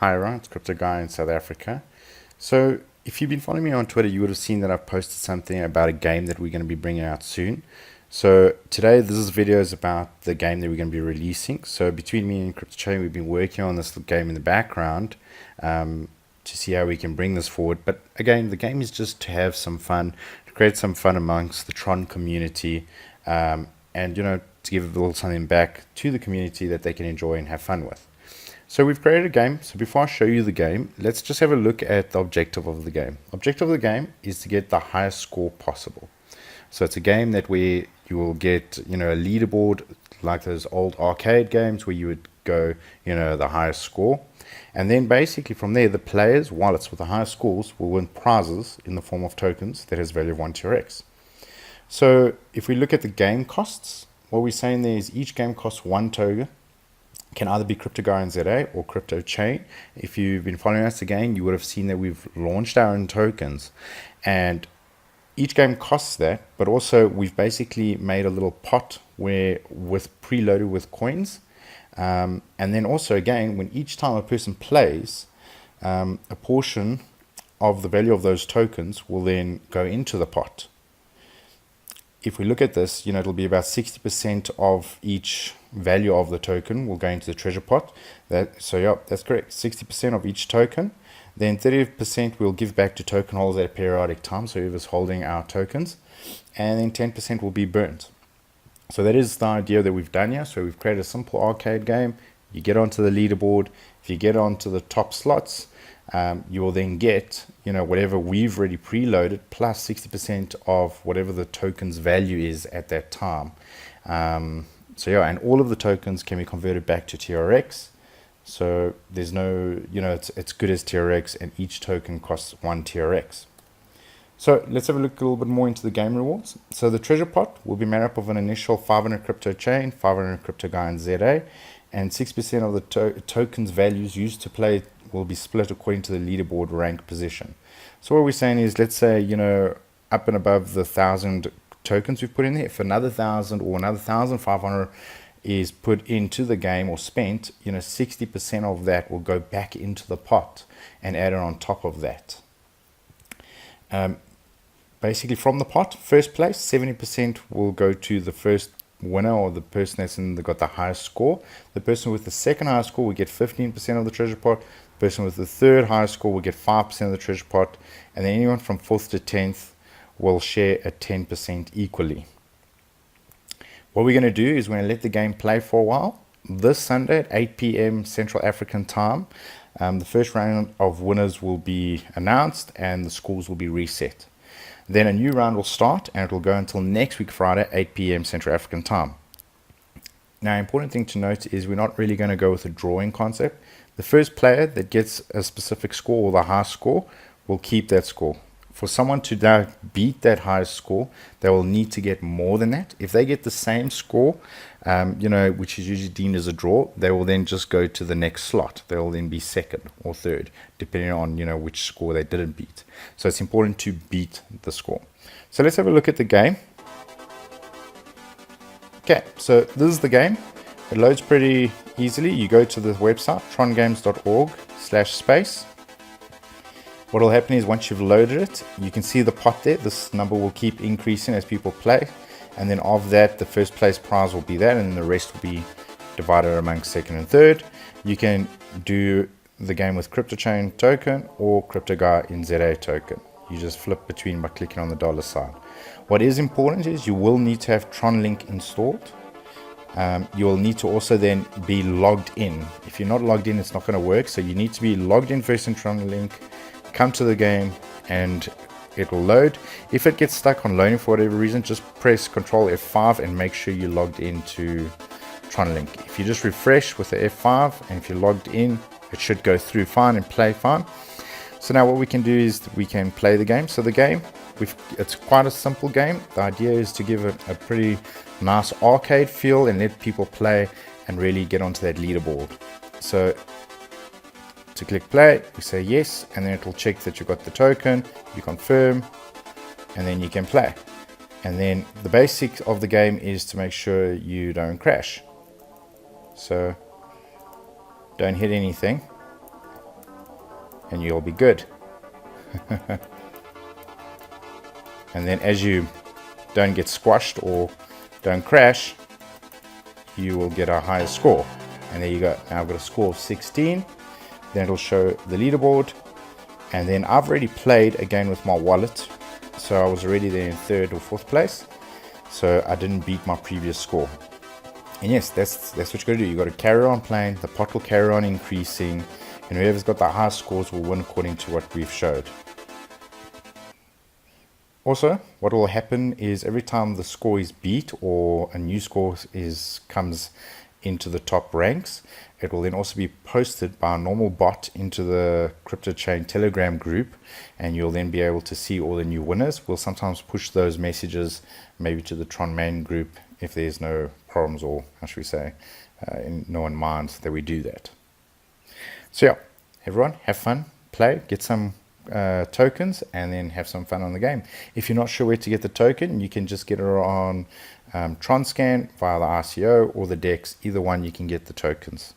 Hi everyone, it's Crypto Guy in South Africa. So if you've been following me on Twitter, you would have seen that I've posted something about a game that we're going to be bringing out soon. So today, this video is about the game that we're going to be releasing. So between me and CryptoChain, we've been working on this game in the background to see how we can bring this forward. But again, the game is just to have some fun, to create some fun amongst the Tron community, and to give a little something back to the community that they can enjoy and have fun with. So we've created a game. So before I show you the game, let's just have a look at the objective of the game. Objective of the game is to get the highest score possible. So it's a game that where you will get, a leaderboard like those old arcade games where you would go, the highest score. And then basically from there, the players' wallets with the highest scores will win prizes in the form of tokens that has value of 1 TRX. So if we look at the game costs, what we're saying there is each game costs 1 token. Can either be CryptoGuyInZA or CryptoChain. If you've been following us again, you would have seen that we've launched our own tokens, and each game costs that, but also we've basically made a little pot where preloaded with coins, and then also again, when each time a person plays, a portion of the value of those tokens will then go into the pot. If we look at this, it'll be about 60% of each value of the token will go into the treasure pot. So yeah, that's correct. 60% of each token. Then 30% we'll give back to token holders at a periodic time, so whoever's holding our tokens. And then 10% will be burnt. So that is the idea that we've done here. So we've created a simple arcade game. You get onto the leaderboard. If you get onto the top slots, you will then get, whatever we've already preloaded plus 60% of whatever the token's value is at that time. So yeah, and all of the tokens can be converted back to TRX. So there's no, it's good as TRX, and each token costs 1 TRX. So let's have a look a little bit more into the game rewards. So the treasure pot will be made up of an initial 500 CryptoChain, 500 CryptoGuyInZA, and 6% of the tokens values used to play will be split according to the leaderboard rank position. So what we're saying is, let's say, up and above the 1,000 tokens we've put in there, if another 1,000 or another 1,500 is put into the game or spent, 60% of that will go back into the pot and add it on top of that. Basically from the pot, first place, 70% will go to the first winner, or the person that's got the highest score. The person with the second highest score will get 15% of the treasure pot. The person with the third highest score will get 5% of the treasure pot, and then anyone from 4th to 10th will share at 10% equally. What we're going to do is we're going to let the game play for a while. This Sunday at 8 p.m. Central African time, the first round of winners will be announced and the scores will be reset. Then a new round will start, and it will go until next week Friday, 8 p.m. Central African time. Now, important thing to note is we're not really going to go with a drawing concept. The first player that gets a specific score, or the highest score, will keep that score. For someone to now beat that highest score, they will need to get more than that. If they get the same score, which is usually deemed as a draw, they will then just go to the next slot. They will then be second or third, depending on, which score they didn't beat. So it's important to beat the score. So let's have a look at the game. Okay, so this is the game. It loads pretty easily. You go to the website, trongames.org/space. What will happen is once you've loaded it, you can see the pot there. This number will keep increasing as people play. And then of that, the first place prize will be that, and then the rest will be divided among second and third. You can do the game with CryptoChain Token or CryptoGuyInZA token. You just flip between by clicking on the dollar sign. What is important is you will need to have Tron Link installed. You will need to also then be logged in. If you're not logged in, it's not going to work. So you need to be logged in first in Tron Link. Come to the game and it will load. If it gets stuck on loading for whatever reason, just press Ctrl F5 and make sure you're logged into Tron Link. If you just refresh with the F5 and if you're logged in, it should go through fine and play fine. So now what we can do is we can play the game. So the game, it's quite a simple game. The idea is to give it a pretty nice arcade feel and let people play and really get onto that leaderboard. So to click play, you say yes, and then it will check that you got the token, you confirm, and then you can play. And then the basics of the game is to make sure you don't crash. So don't hit anything. and you'll be good. And then as you don't get squashed or don't crash, you will get a higher score. And there you go. Now I've got a score of 16. Then it'll show the leaderboard. And then I've already played again with my wallet. So I was already there in 3rd or 4th place. So I didn't beat my previous score. And yes, that's what you got to do. You got to carry on playing. The pot will carry on increasing. And whoever's got the highest scores will win according to what we've showed. Also, what will happen is every time the score is beat or a new score comes into the top ranks, it will then also be posted by a normal bot into the CryptoChain Telegram group, and you'll then be able to see all the new winners. We'll sometimes push those messages maybe to the Tron main group if there's no problems, or how should we say, no one minds that we do that. So yeah, everyone have fun, play, get some tokens, and then have some fun on the game. If you're not sure where to get the token, you can just get it on Tron Scan via the ICO or the DEX. Either one, you can get the tokens.